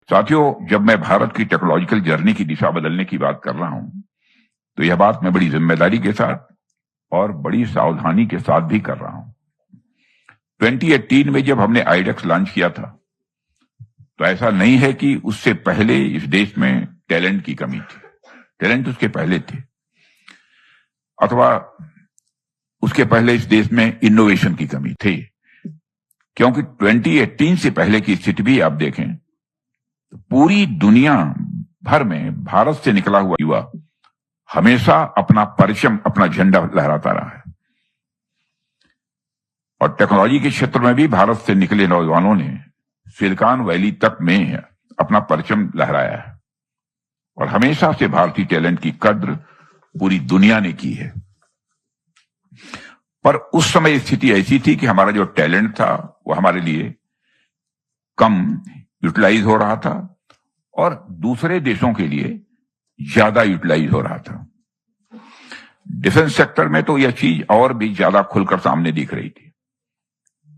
साथियों, जब मैं भारत की टेक्नोलॉजिकल जर्नी की दिशा बदलने की बात कर रहा हूं, तो यह बात मैं बड़ी जिम्मेदारी के साथ और बड़ी सावधानी के साथ भी कर रहा हूं। 2018 में जब हमने आईडेक्स लॉन्च किया था, तो ऐसा नहीं है कि उससे पहले इस देश में टैलेंट की कमी थी। टैलेंट उसके पहले थे, अथवा उसके पहले इस देश में इनोवेशन की कमी थी, क्योंकि 2018 से पहले की स्थिति भी आप देखें तो पूरी दुनिया भर में भारत से निकला हुआ युवा हमेशा अपना परचम, अपना झंडा लहराता रहा है। और टेक्नोलॉजी के क्षेत्र में भी भारत से निकले नौजवानों ने सिलिकॉन वैली तक में अपना परचम लहराया है, और हमेशा से भारतीय टैलेंट की कद्र पूरी दुनिया ने की है। पर उस समय स्थिति ऐसी थी कि हमारा जो टैलेंट था वो हमारे लिए कम यूटिलाइज हो रहा था और दूसरे देशों के लिए ज्यादा यूटिलाइज हो रहा था। डिफेंस सेक्टर में तो यह चीज और भी ज्यादा खुलकर सामने दिख रही थी।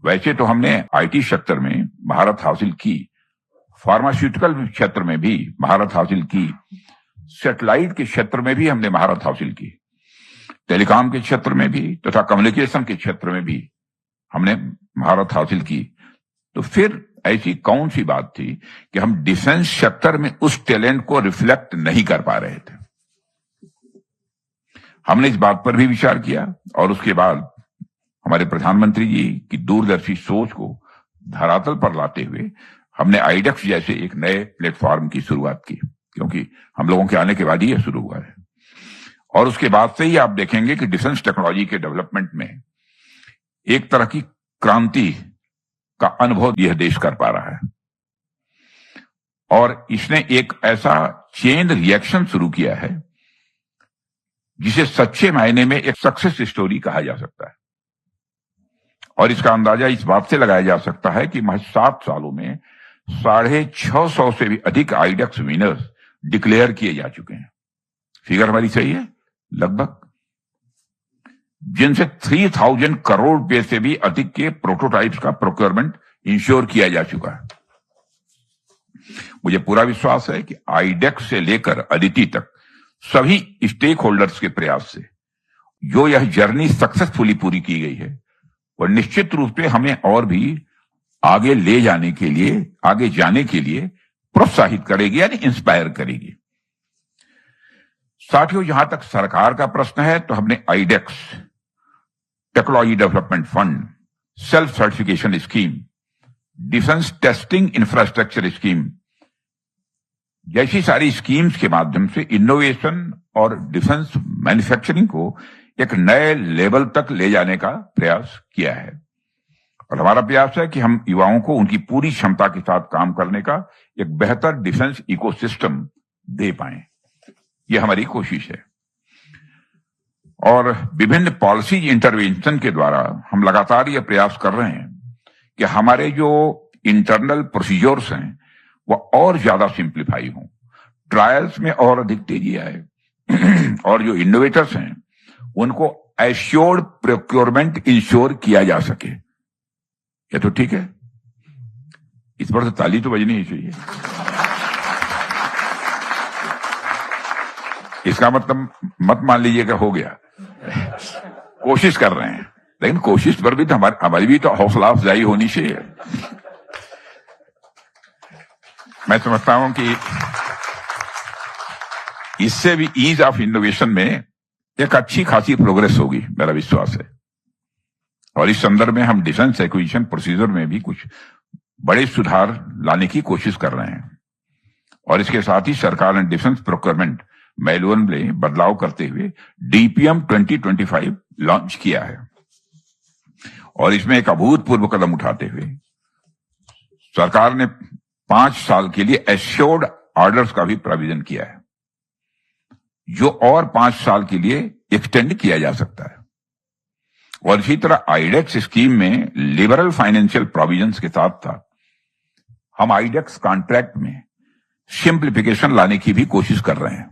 वैसे तो हमने आईटी सेक्टर में महारत हासिल की, फार्मास्यूटिकल क्षेत्र में भी महारत हासिल की, सैटेलाइट के क्षेत्र में भी हमने महारत हासिल की, टेलीकॉम के क्षेत्र में भी तथा कम्युनिकेशन के क्षेत्र में भी हमने महारत हासिल की। तो फिर ऐसी कौन सी बात थी कि हम डिफेंस सेक्टर में उस टैलेंट को रिफ्लेक्ट नहीं कर पा रहे थे? हमने इस बात पर भी विचार किया और उसके बाद हमारे प्रधानमंत्री जी की दूरदर्शी सोच को धरातल पर लाते हुए हमने आईडेक्स जैसे एक नए प्लेटफॉर्म की शुरुआत की, क्योंकि हम लोगों के आने के बाद ही यह शुरू हुआ है। और उसके बाद से ही आप देखेंगे कि डिफेंस टेक्नोलॉजी के डेवलपमेंट में एक तरह की क्रांति का अनुभव यह देश कर पा रहा है, और इसने एक ऐसा चेन रिएक्शन शुरू किया है जिसे सच्चे मायने में एक सक्सेस स्टोरी कहा जा सकता है। और इसका अंदाजा इस बात से लगाया जा सकता है कि महज 7 सालों में 650 से भी अधिक आईडेक्स विनर्स डिक्लेयर किए जा चुके हैं। फिगर हमारी सही है, लगभग, जिनसे 3000 करोड़ रुपए से भी अधिक के प्रोटोटाइप्स का प्रोक्योरमेंट इंश्योर किया जा चुका है। मुझे पूरा विश्वास है कि आईडेक्स से लेकर अदिति तक सभी स्टेक होल्डर्स के प्रयास से जो यह जर्नी सक्सेसफुली पूरी की गई है, और निश्चित रूप से हमें और भी आगे ले जाने के लिए, आगे जाने के लिए प्रोत्साहित करेगी, यानी इंस्पायर करेगी। साथियों, जहां तक सरकार का प्रश्न है, तो हमने iDEX, technology development fund, self certification scheme, defence testing infrastructure scheme जैसी सारी स्कीम्स के माध्यम से इनोवेशन और डिफेंस मैन्युफैक्चरिंग को एक नए लेवल तक ले जाने का प्रयास किया है। और हमारा प्रयास है कि हम युवाओं को उनकी पूरी क्षमता के साथ काम करने का एक बेहतर डिफेंस इकोसिस्टम दे पाएं। यह हमारी कोशिश है। और विभिन्न पॉलिसी इंटरवेंशन के द्वारा हम लगातार यह प्रयास कर रहे हैं कि हमारे जो इंटरनल प्रोसीजर्स हैं वह और ज्यादा सिंप्लीफाई हों, ट्रायल्स में और अधिक तेजी आए, और जो इनोवेटर्स हैं उनको एश्योर्ड प्रोक्योरमेंट इंश्योर किया जा सके। ये तो ठीक है, इस पर तो ताली तो बजनी ही चाहिए। इसका मतलब मत मान लीजिएगा हो गया, कोशिश कर रहे हैं, लेकिन कोशिश पर भी तो हमारी भी तो हौसला अफजाई होनी चाहिए। मैं समझता हूं कि इससे भी ईज ऑफ इनोवेशन में एक अच्छी खासी प्रोग्रेस होगी, मेरा विश्वास है। और इस संदर्भ में हम डिफेंस एक्विजिशन प्रोसीजर में भी कुछ बड़े सुधार लाने की कोशिश कर रहे हैं। और इसके साथ ही सरकार ने डिफेंस प्रोक्योरमेंट मैनुअल में बदलाव करते हुए डीपीएम 2025 लॉन्च किया है। और इसमें एक अभूतपूर्व कदम उठाते हुए सरकार ने 5 साल के लिए एश्योर्ड ऑर्डर्स का भी प्रोविजन किया है, जो और 5 साल के लिए एक्सटेंड किया जा सकता है। और इसी तरह आईडेक्स स्कीम में लिबरल फाइनेंशियल प्रोविजंस के साथ साथ हम आईडेक्स कॉन्ट्रैक्ट में सिंप्लीफिकेशन लाने की भी कोशिश कर रहे हैं।